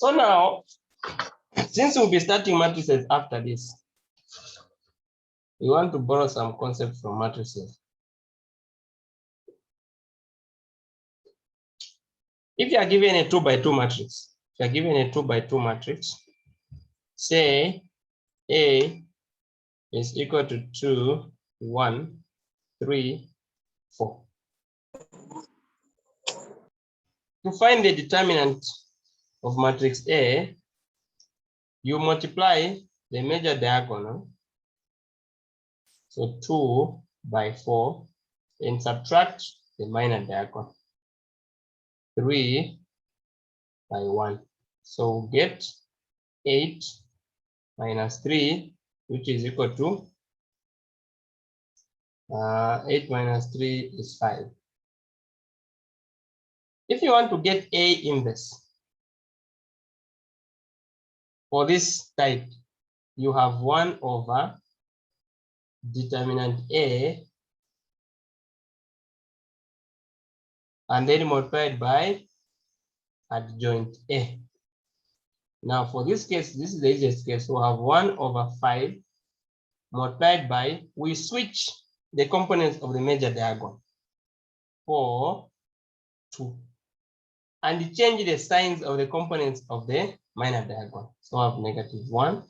So now, since we'll be starting matrices after this, we want to borrow some concepts from matrices. If you are given a 2 by 2 matrix, if you are given a 2 by 2 matrix, say A is equal to 2, 1, 3, 4. To find the determinant of matrix A, you multiply the major diagonal, so 2 by 4, and subtract the minor diagonal, 3 by 1. So get 8 minus 3, which is equal to 8 minus 3 is 5. If you want to get A inverse for this type, you have 1 over determinant A and then multiplied by adjoint A. Now for this case, this is the easiest case. So we have 1 over 5 multiplied by, we switch the components of the major diagonal, 4, 2. And change the signs of the components of the minor diagonal. So I have -1,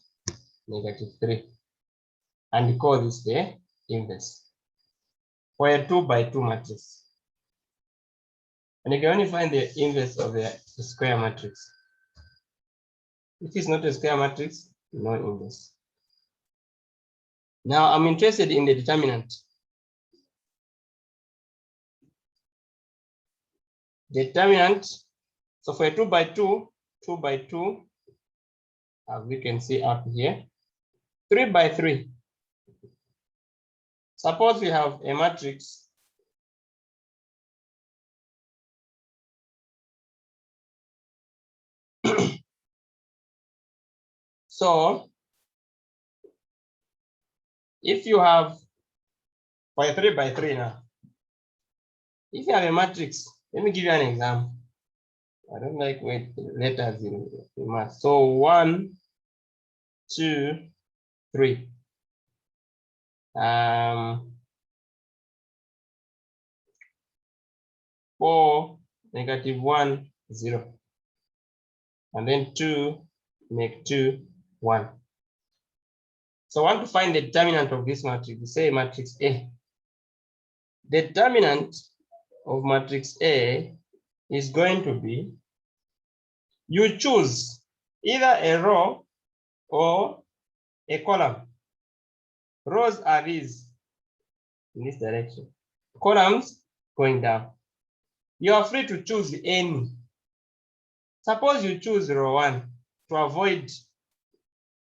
-3. And call this the inverse for a 2 by 2 matrix. And you can only find the inverse of the square matrix. If it's not a square matrix, no inverse. Now I'm interested in the determinant. Determinant. So for a 2 by 2, 2 by 2, as we can see up here, 3 by 3. Suppose we have a matrix so if you have for a 3 by 3 now, if you have a matrix, let me give you an example. I don't like letters in math. So 1, 2, 3. 4, -1, 0. And then 2, -2, 1. So I want to find the determinant of this matrix. Say matrix A. The determinant of matrix A is going to be, you choose either a row or a column. Rows are these in this direction, columns going down. You are free to choose any. Suppose you choose row 1 to avoid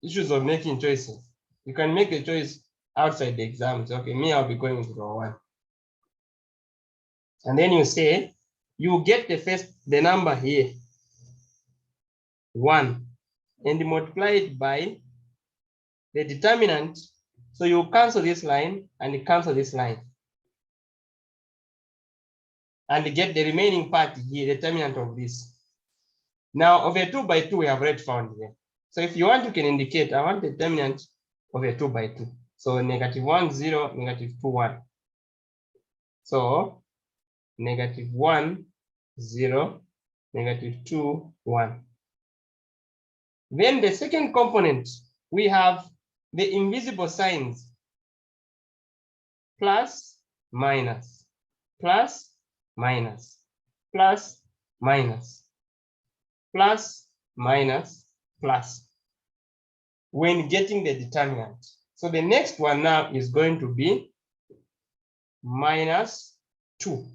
issues of making choices. You can make a choice outside the exams. Okay, me, I'll be going with row 1. And then you say, you get the number here, 1, and multiply it by the determinant. So you cancel this line and cancel this line. And get the remaining part here, the determinant of this. Now, of a 2 by 2, we have already found here. So if you want, you can indicate, I want the determinant of a 2 by 2. So -1, 0, -2, 1. So -1, 0, -2, 1. Then the second component, we have the invisible signs, plus, minus, plus, minus, plus, minus, plus, minus, plus, when getting the determinant. So the next one now is going to be -2.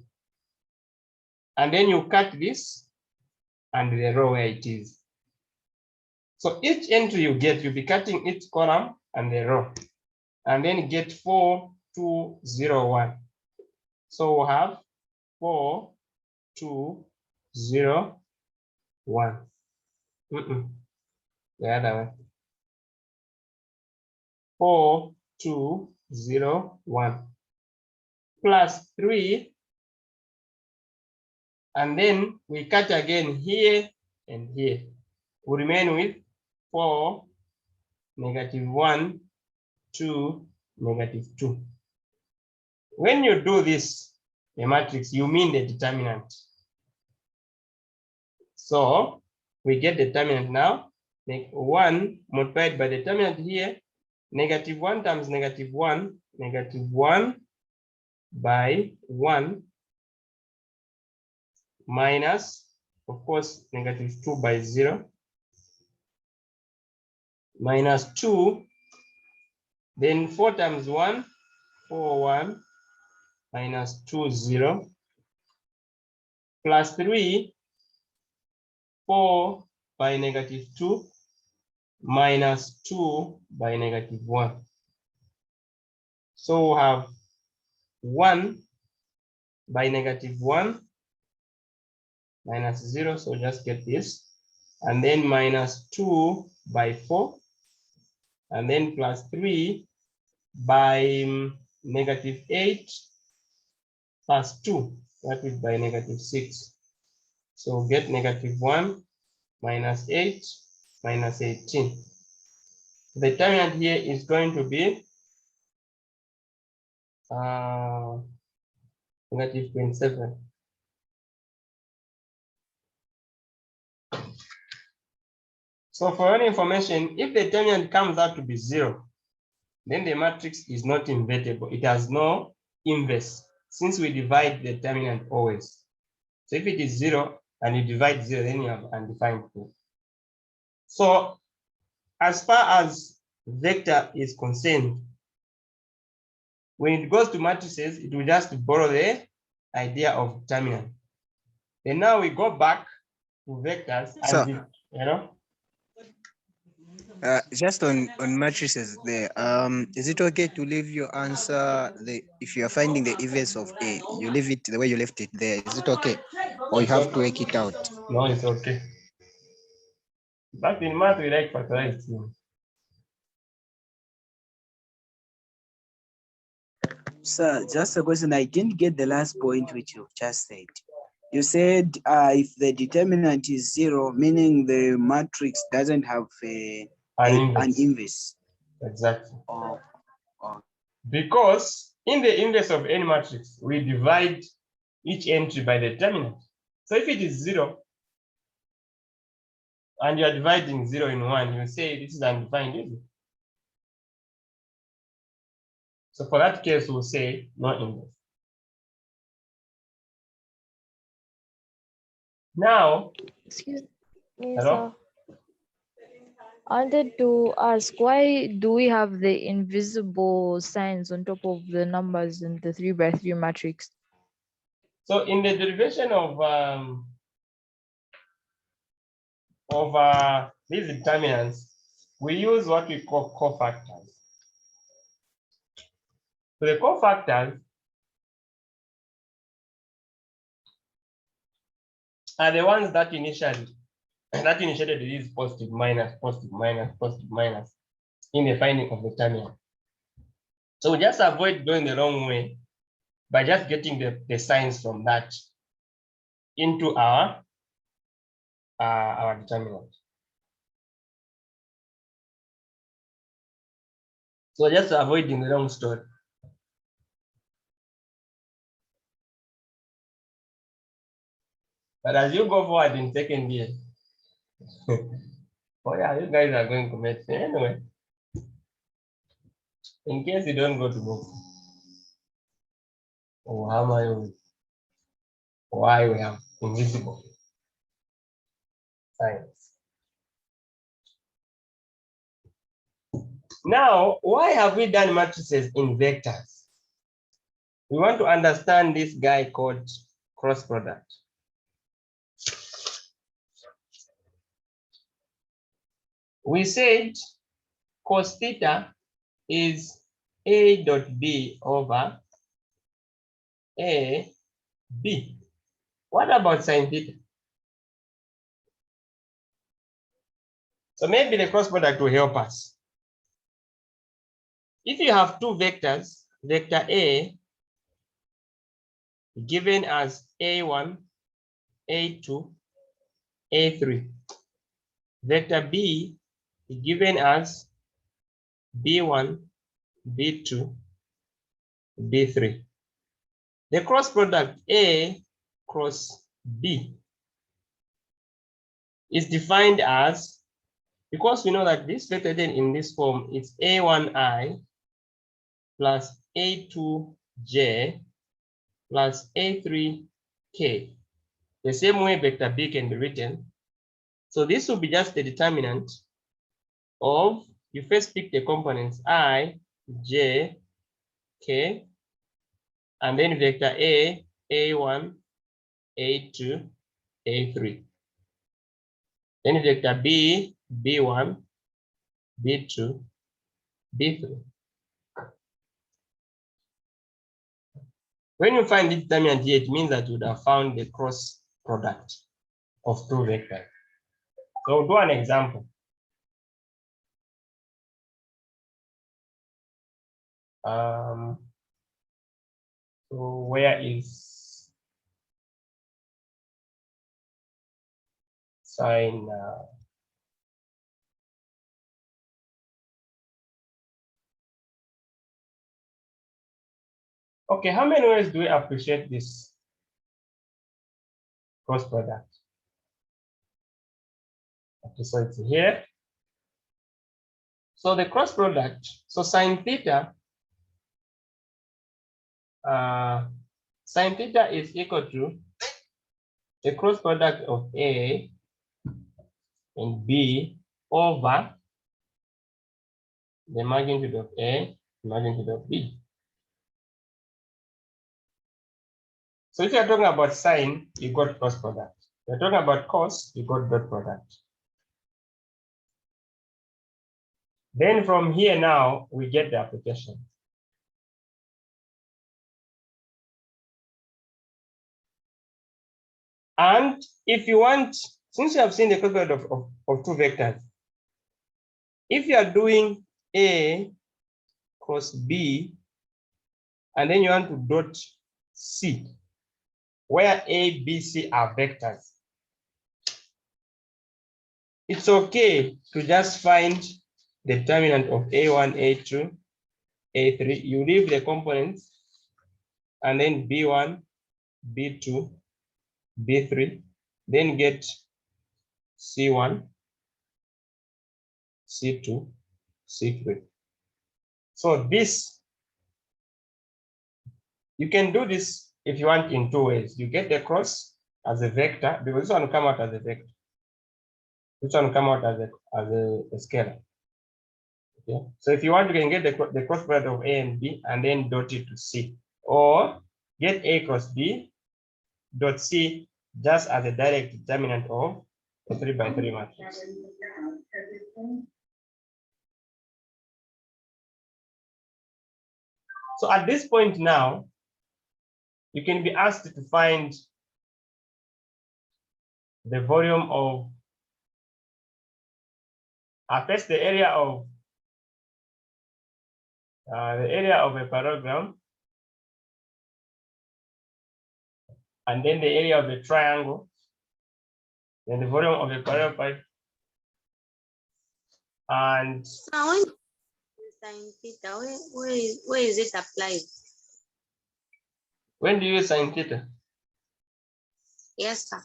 And then you cut this and the row where it is. So each entry you get, you'll be cutting each column and the row, and then get 4, 2, 0, 1. So we'll have 4, 2, 0, 1. The other way. 4, 2, 0, 1. Plus 3. And then we cut again here and here. we remain with 4, -1, 2, -2. When you do this, the matrix, you mean the determinant. So we get the determinant now. 1 multiplied by the determinant here, -1 times -1, -1 by 1 minus, of course, -2 by 0, minus 2, then 4 times 1, 4, 1, minus 2, 0, plus 3, 4 by -2, minus 2 by -1. So we have 1 by -1, minus 0, so just get this, and then minus 2 by 4, and then plus 3 by -8 plus 2, that is by -6. So get -1 minus 8 minus 18. The determinant here is going to be -27. So for any information, if the determinant comes out to be 0, then the matrix is not invertible. It has no inverse, since we divide the determinant always. So if it is 0 and you divide 0, then you have undefined pool. So as far as vector is concerned, when it goes to matrices, it will just borrow the idea of determinant. And now we go back to vectors. So, you know, just on matrices there, is it okay to leave your answer if you are finding the inverse of A, you leave it the way you left it there? Is it okay, or you have to work it out? No, it's okay. But in math, we like factorized things. Sir, just a question. I didn't get the last point which you just said. You said if the determinant is 0, meaning the matrix doesn't have an inverse. Exactly. Oh. Because in the inverse of any matrix, we divide each entry by the determinant. So if it is 0, and you are dividing 0 in 1, you say this is undefined, isn't it? So for that case, we'll say no inverse. Now, Excuse me, hello? sir. I wanted to ask, why do we have the invisible signs on top of the numbers in the 3x3 matrix? So in the derivation of these determinants, we use what we call cofactors. So the cofactors are the ones that initiated these positive, minus, positive, minus, positive, minus in the finding of the determinant. So we just avoid going the wrong way by just getting the signs from that into our determinant. So just avoiding the wrong story. But as you go forward in second year, oh yeah, you guys are going to medicine anyway. In case you don't go to medicine, oh, how am I? Why we have invisible signs? Now, why have we done matrices in vectors? We want to understand this guy called cross product. We said cos theta is A dot B over A B. What about sin theta? So maybe the cross product will help us. If you have two vectors, vector A given as A1, A2, A3, vector B is given as B1, B2, B3. The cross product A cross B is defined as, because we know that this vector then in this form is A1I plus A2J plus A3K. The same way vector B can be written. So this will be just the determinant of, you first pick the components I, J, K, and then vector A, A1, A2, A3. Then vector B, B1, B2, B3. When you find the determinant here, it means that you would have found the cross product of two vectors. So we'll do an example. So where is sign? Okay, how many ways do we appreciate this cross product? Okay, so it's here. So the cross product, so sine theta is equal to the cross product of A and B over the magnitude of A, magnitude of B. So if you're talking about sine, you got cross product. If you're talking about cos, you got dot product. Then from here now, we get the application. And if you want, since you have seen the cross product of two vectors, if you are doing A cross B, and then you want to dot C, where A, B, C are vectors, it's okay to just find the determinant of A1, A2, A3. You leave the components, and then B1, B2, B3, then get C1, C2, C3. So this, you can do this if you want in two ways. You get the cross as a vector, because this one will come out as a vector. This one will come out as a scalar. Okay. So if you want, you can get the cross product of A and B and then dot it to C, or get A cross B dot C just as a direct determinant of a 3x3 matrix. So at this point now, you can be asked to find the volume of, first the area of a parallelogram, and then the area of a triangle, then the volume of a parallelepiped, and Now, when sine theta, where is it applied? when do you use sine theta? Yes, sir.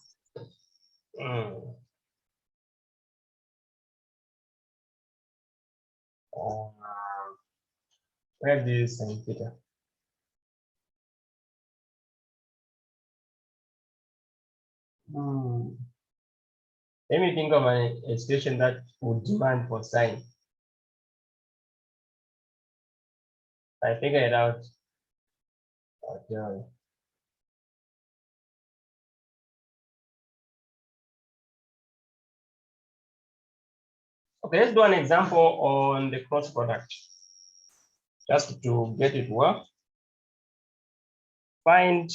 Where do you use sine theta? Let me think of a situation that would demand for sine. I figure it out. Okay. Okay, let's do an example on the cross product. Just to get it work. Find.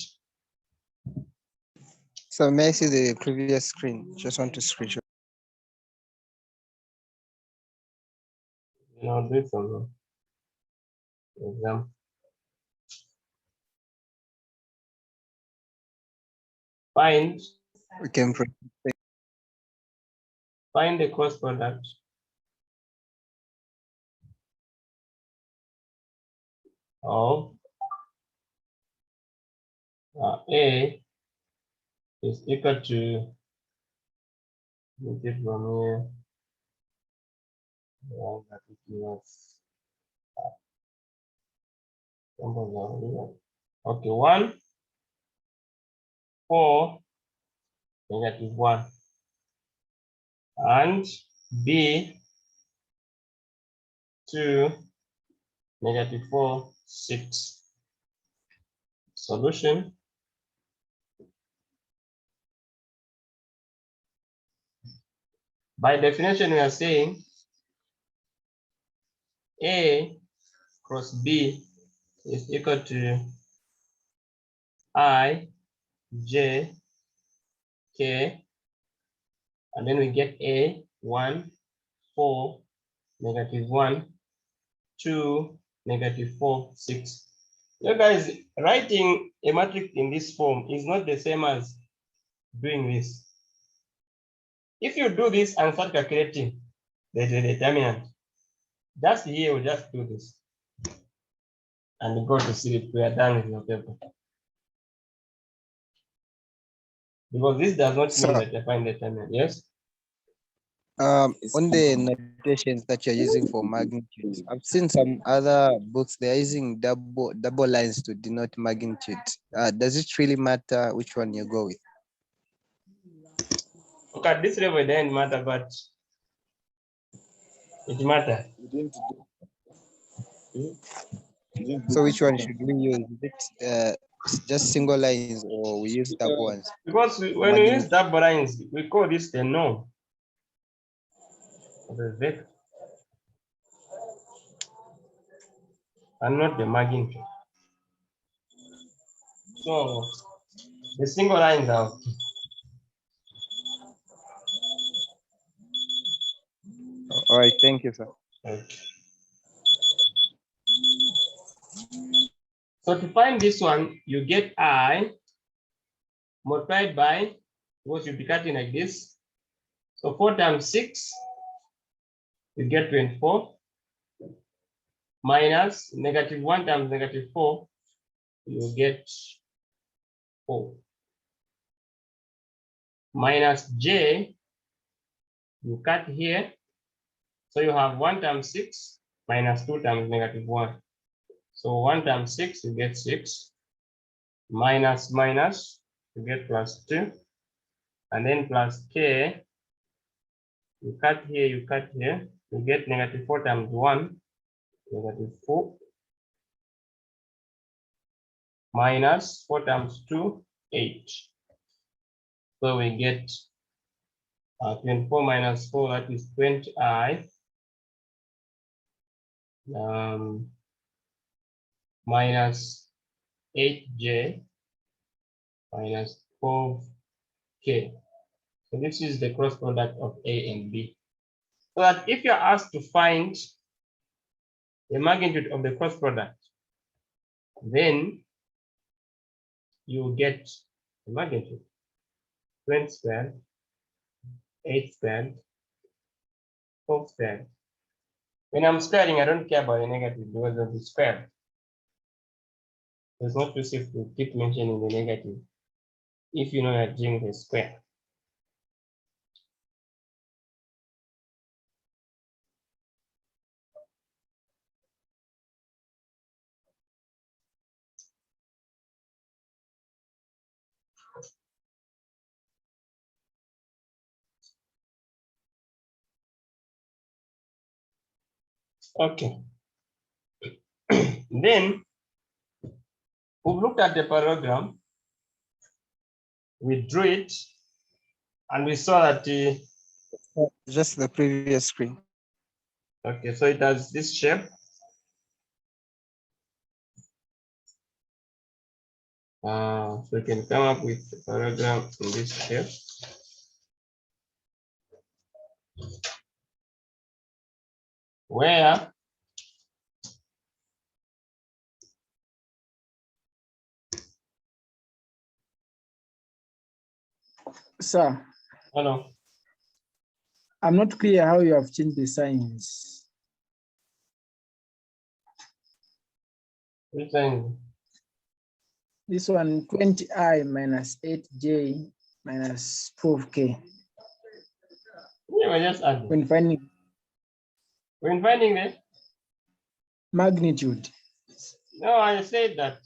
So may I see the previous screen? Just want to screenshot. No, do it from the example. Find. We can Find the cross product of A is equal to, get from here, that it was, okay, 1, 4, -1, and B 2, -4, 6. Solution. By definition, we are saying A cross B is equal to I, J, K, and then we get A, 1, 4, -1, 2, -4, 6. You guys, writing a matrix in this form is not the same as doing this. If you do this and start calculating the determinant, just here, we'll just do this and go to see it. We are done with your paper. Because this does not mean that you find the determinant. Yes? On the notations that you're using for magnitude, I've seen some other books, they're using double lines to denote magnitude. Does it really matter which one you go with? Okay, at this level, it doesn't matter, but it matters. So which one should we use? Is it just single lines or we use double ones? Because when we use double lines, we call this the norm of the vector and not the magnitude. So the single lines are okay. All right, thank you, sir. Okay. So to find this one, you get I multiplied by what you'll be cutting like this. So 4 times 6, you get 24, minus -1 times -4, you get 4. Minus J, you cut here. So you have 1 times 6 minus 2 times -1. So 1 times 6, you get 6. Minus, you get +2. And then plus K, you cut here, you get -4 times 1, -4. Minus 4 times 2, 8. So we get 24 minus 4, that is 20I. Minus 8J minus 12K. So this is the cross product of A and B. So that if you're asked to find the magnitude of the cross product, then you get the magnitude 20 squared, 8 squared, 12 squared. When I'm squaring, I don't care about the negative because of the square. It's not too safe to keep mentioning the negative if you know you're doing the square. Okay. Then we've looked at the parallelogram. We drew it, and we saw that Just the previous screen. okay, so it has this shape. So we can come up with a parallelogram in this shape. Where Sir, hello. I'm not clear how you have changed the signs. Which sign? This one, 20i minus 8j minus 12k. Yeah, we're just adding. When finding the magnitude. no, I said that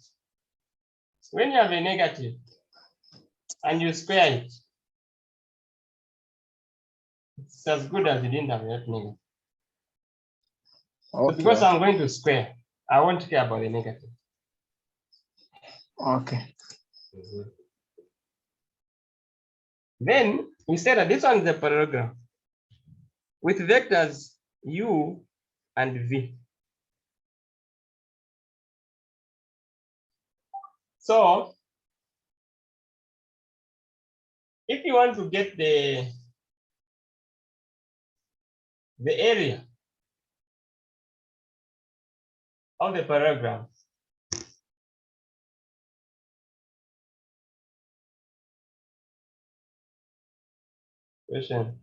when you have a negative and you square it, it's as good as you didn't have that negative. Okay. But because I'm going to square, I won't care about the negative. Okay. Then we said that this one is a parallelogram with vectors u and v. So if you want to get the area of the parallelogram, question,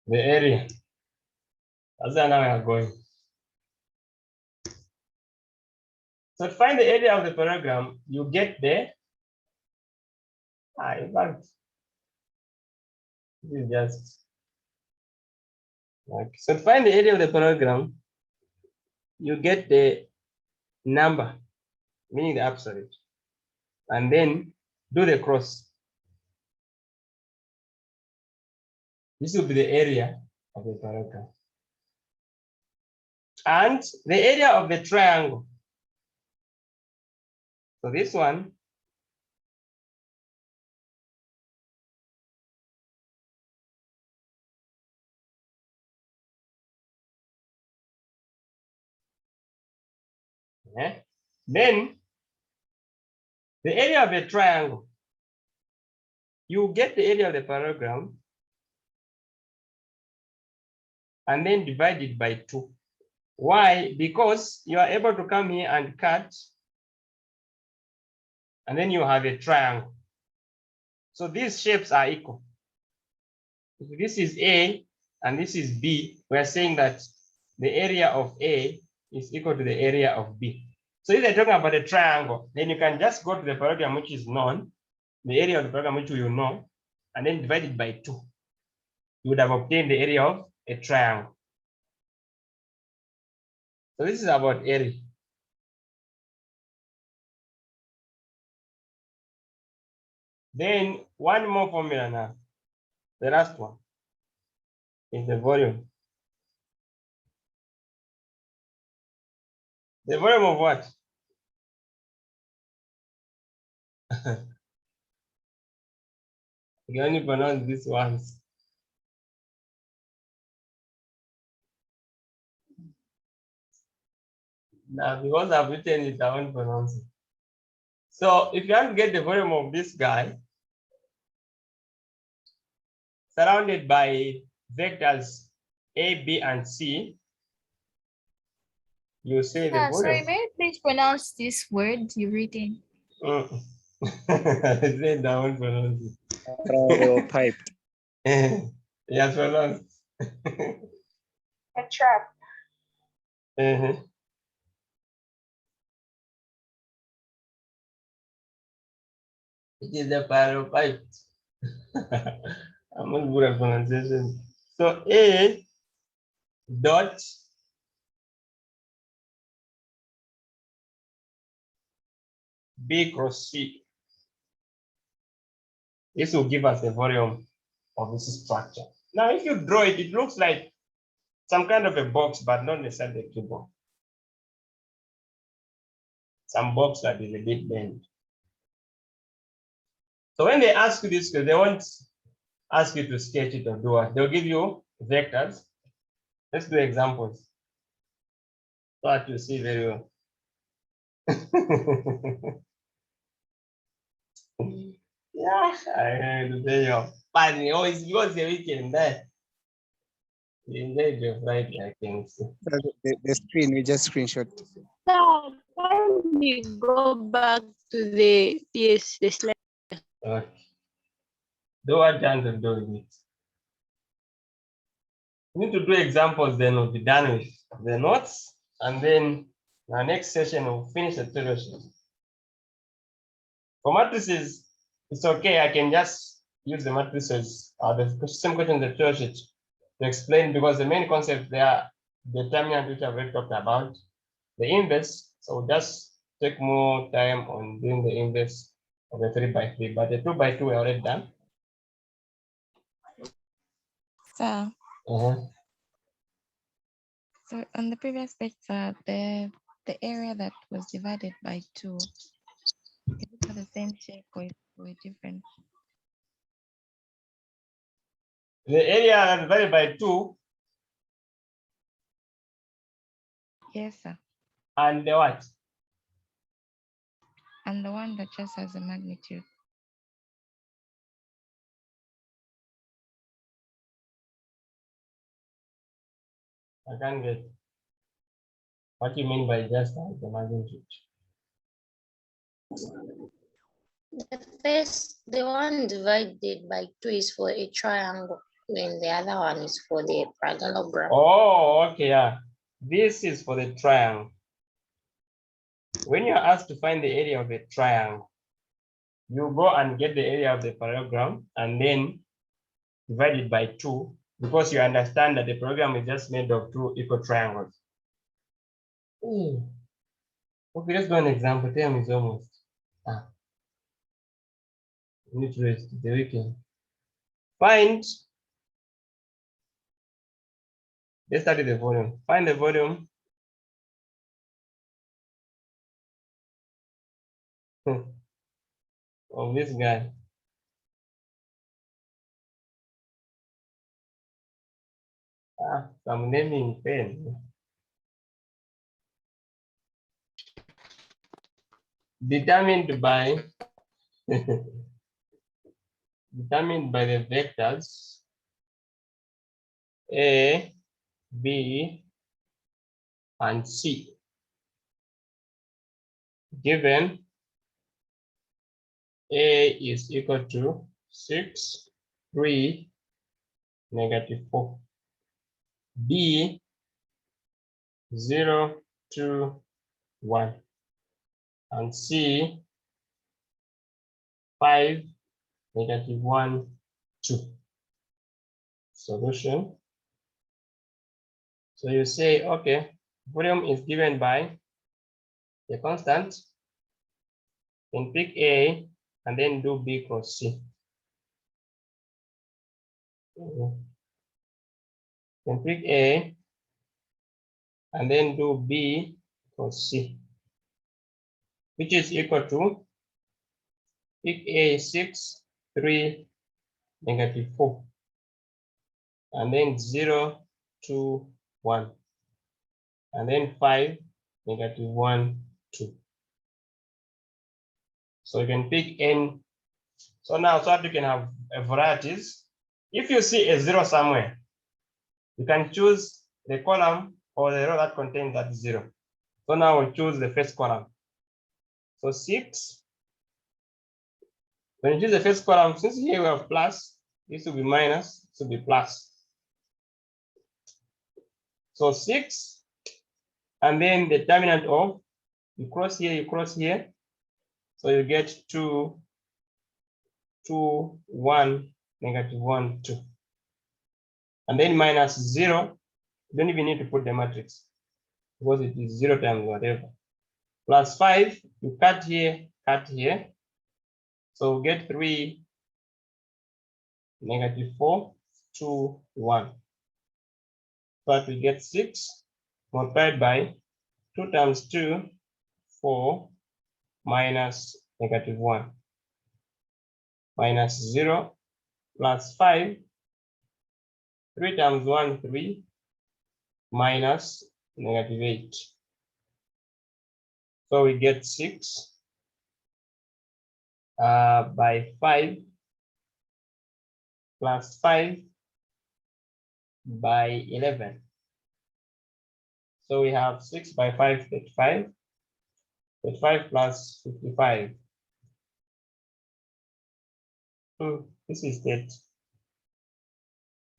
the area, that's how now we are going. So to find the area of the parallelogram, you get the, in fact, this is just, okay. So to find the area of the parallelogram, you get the number, meaning the absolute, and then do the cross. This will be the area of the parallelogram. And the area of the triangle. So this one, then the area of the triangle, you get the area of the parallelogram and then divide it by 2. Why? Because you are able to come here and cut, and then you have a triangle. So these shapes are equal. If this is A and this is B, we are saying that the area of A is equal to the area of B. So if they're talking about a triangle, then you can just go to the parallelogram which is known, the area of the parallelogram which you know, and then divide it by 2. You would have obtained the area of a triangle. So this is about area. Then one more formula now. The last one is the volume. The volume of what? You can only pronounce this once. Now, because I've written it, I won't pronounce it. So if you want to get the volume of this guy, surrounded by vectors A, B, and C, you say the volume. Sorry, may I please pronounce this word you've written? I said I won't pronounce it. Parallelepiped. Yes, pronounced. A trap. It is the parallelepiped. I'm not good at pronunciation. So A dot B cross C. This will give us the volume of this structure. Now, if you draw it, it looks like some kind of a box, but not necessarily a keyboard. Some box that is a bit bent. So when they ask you this, they won't ask you to sketch it or do what. They'll give you vectors. Let's do examples so that you see very well. Yeah, I know you. But it's because the weekend that you enjoyed your Friday, I can see. The screen, we just screenshot. So can we go back to the slide? Okay. Do what John will do with it. We need to do examples, then we'll be done with the notes, and then our next session we'll finish the tutorial sheet. For matrices, it's okay. I can just use the matrices or the same question in the tutorial sheet to explain, because the main concept there, the determinant which I've already talked about, the inverse. So we'll just take more time on doing the inverse of the 3 by 3, but the 2 by 2 we're already done. So, Uh-huh. so on the previous page, the area that was divided by 2, is it for the same shape or different? The area divided by 2 Yes, sir. and the what? And the one that just has a magnitude. I can't get what you mean by just the magnitude. The one divided by 2 is for a triangle, then the other one is for the parallelogram. Oh, okay, yeah. This is for the triangle. When you're asked to find the area of a triangle, you go and get the area of the parallelogram and then divide it by 2, because you understand that the parallelogram is just made of 2 equal triangles. Okay, let's do an example. Time is almost. Need to rest the weekend. Find. Let's start with the volume. Find the volume of this guy. Some naming pen. Determined by the vectors A, B, and C. Given A is equal to 6, 3, -4. B 0, 2, 1. And C 5, -1, 2. Solution. So you say, okay, volume is given by the constant. Then pick A and then do B cross C. Then pick A and then do B cross C, which is equal to, pick A 6, 3, -4, and then 0, 2, 1, and then 5, -1, 2. So you can pick N. So now, so that you can have varieties. If you see a 0 somewhere, you can choose the column or the row that contains that 0. So now we'll choose the first column. So 6. When you choose the first column, since here we have plus, this will be minus, this will be plus. So 6, and then the determinant of, you cross here, you cross here. So you get 2, 2, 1, -1, 2. And then minus 0, you don't even need to put the matrix because it is 0 times whatever. Plus 5, you cut here, so get 3, -4, 2, 1. But we get 6 multiplied by 2 times 2, 4, minus -1, minus 0, plus 5, 3 times 1, 3, minus -8. So we get 6 by 5 plus 5 by 11. So we have 6 by 5, 35. 35 plus 55. This is that.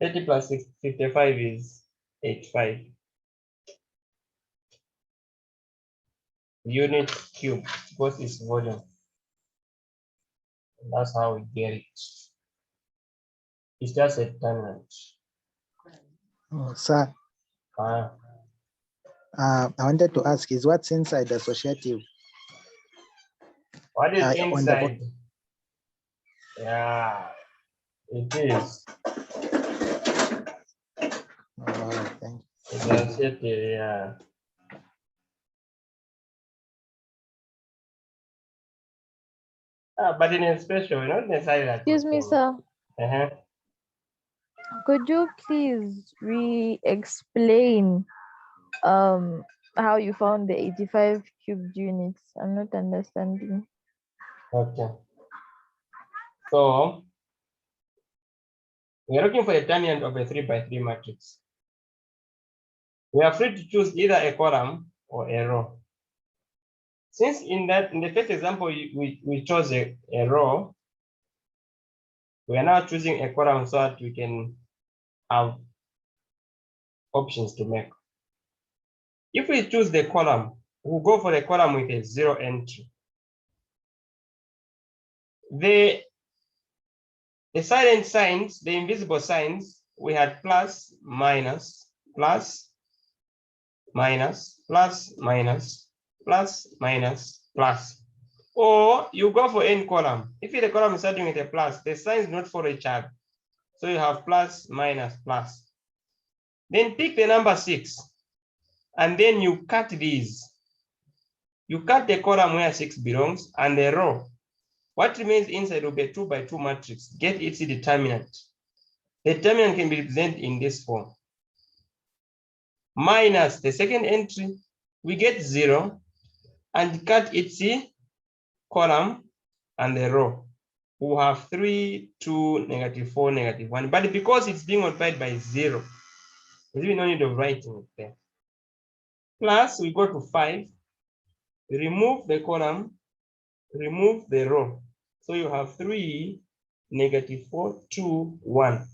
30 plus 55 is 85. Unit cube, because it's volume. And that's how we get it. It's just a determinant. Oh, sir, Ah, I wanted to ask, is what's inside associative? what is on the inside? Yeah, it is. Oh, thank you. It's associative, yeah. But in a special, not necessarily that. Excuse me, sir. Uh-huh. Could you please re-explain how you found the 85 cubed units? I'm not understanding. Okay. So we are looking for a determinant of a 3 by 3 matrix. We are free to choose either a column or a row. Since in the first example we chose a row, we are now choosing a column so that we can have options to make. If we choose the column, we'll go for the column with a 0 entry. The silent signs, the invisible signs, we had plus, minus, plus, minus, plus, minus, plus, minus, plus. Or you go for any column. If the column is starting with a plus, the signs not follow each other. So you have plus, minus, plus. Then pick the number 6, and then you cut these. You cut the column where 6 belongs, and the row. What remains inside will be a 2 by 2 matrix. Get its determinant. The determinant can be represented in this form. Minus the second entry, we get 0, and cut its column and the row. We have 3, 2, -4, -1. But because it's being multiplied by 0, there's really no need of writing it there. Plus, we go to 5, remove the column, remove the row. So you have 3, -4, 2, 1.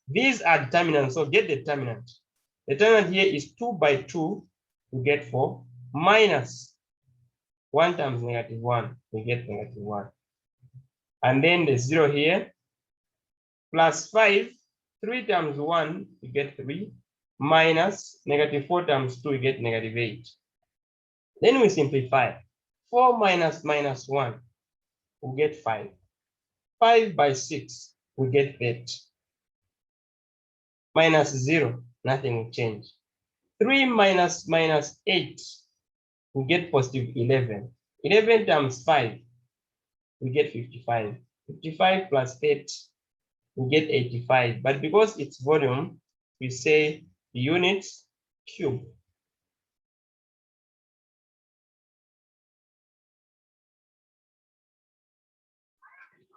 These are determinants, so get the determinant. The determinant here is 2 by 2, we get 4, minus 1 times -1, we get -1. And then the 0 here, plus 5, 3 times 1, we get 3, minus -4 times 2, we get -8. Then we simplify. 4 minus -1, we get 5. 5 by 6, we get 8. Minus 0, nothing will change. 3 minus -8, we get positive 11. 11 times 5, we get 55. 55 plus 8, we get 85. But because it's volume, we say units cube.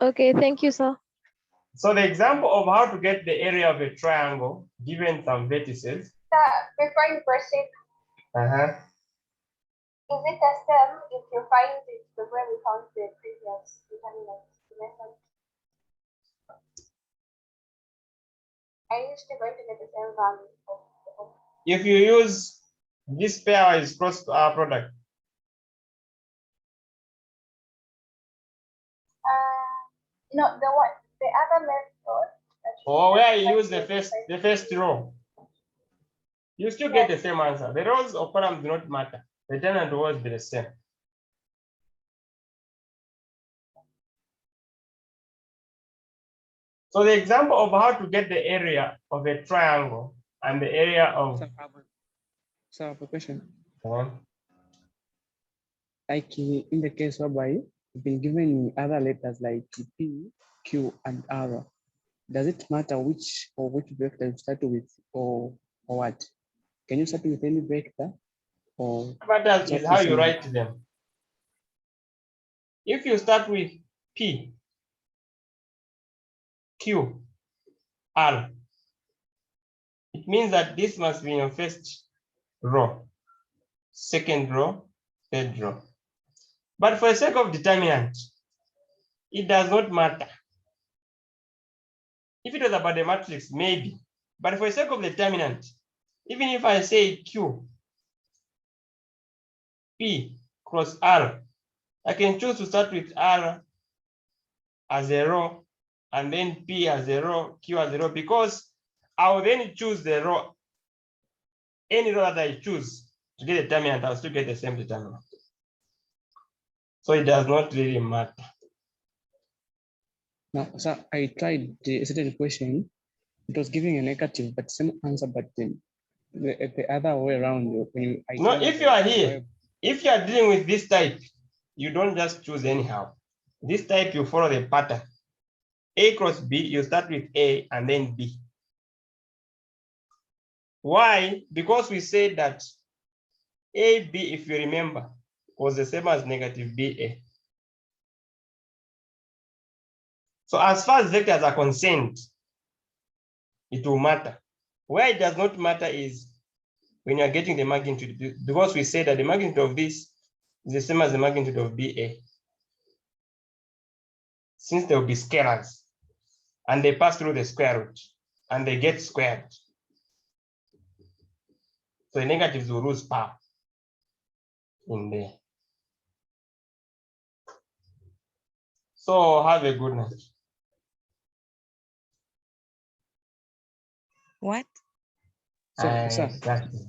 Okay, thank you, sir. So the example of how to get the area of a triangle given some vertices. Before you proceed, Uh-huh. is it the same if you find it the way we found the previous determinant method? I used to going to get the same value. If you use this pairwise cross product. No, the other method. Or where you use the first row. You still get the same answer. The rows or columns do not matter. The determinant will always be the same. So the example of how to get the area of a triangle and the area of. So I have a question. Uh-huh. Like in the case whereby you've been given other letters like P, Q, and R, does it matter which vector you start with or what? Can you start with any vector? Or What else is how you write them. If you start with P, Q, R, it means that this must be in your first row, second row, third row. But for the sake of determinant, it does not matter. If it was about the matrix, maybe. But for the sake of the determinant, even if I say Q, P cross R, I can choose to start with R as a row and then P as a row, Q as a row, because I will then choose the row, any row that I choose to get a determinant, I'll still get the same determinant. So it does not really matter. Now, so I tried the certain question. It was giving a negative, but same answer, but then the other way around. When you, No, if you are here, if you are dealing with this type, you don't just choose anyhow. This type, you follow the pattern. A cross B, you start with A and then B. Why? Because we said that AB, if you remember, was the same as negative BA. So as far as vectors are concerned, it will matter. Where it does not matter is when you're getting the magnitude, because we said that the magnitude of this is the same as the magnitude of BA. Since there will be scalars and they pass through the square root and they get squared. So the negatives will lose power in there. So have a good night. What? So, Exactly.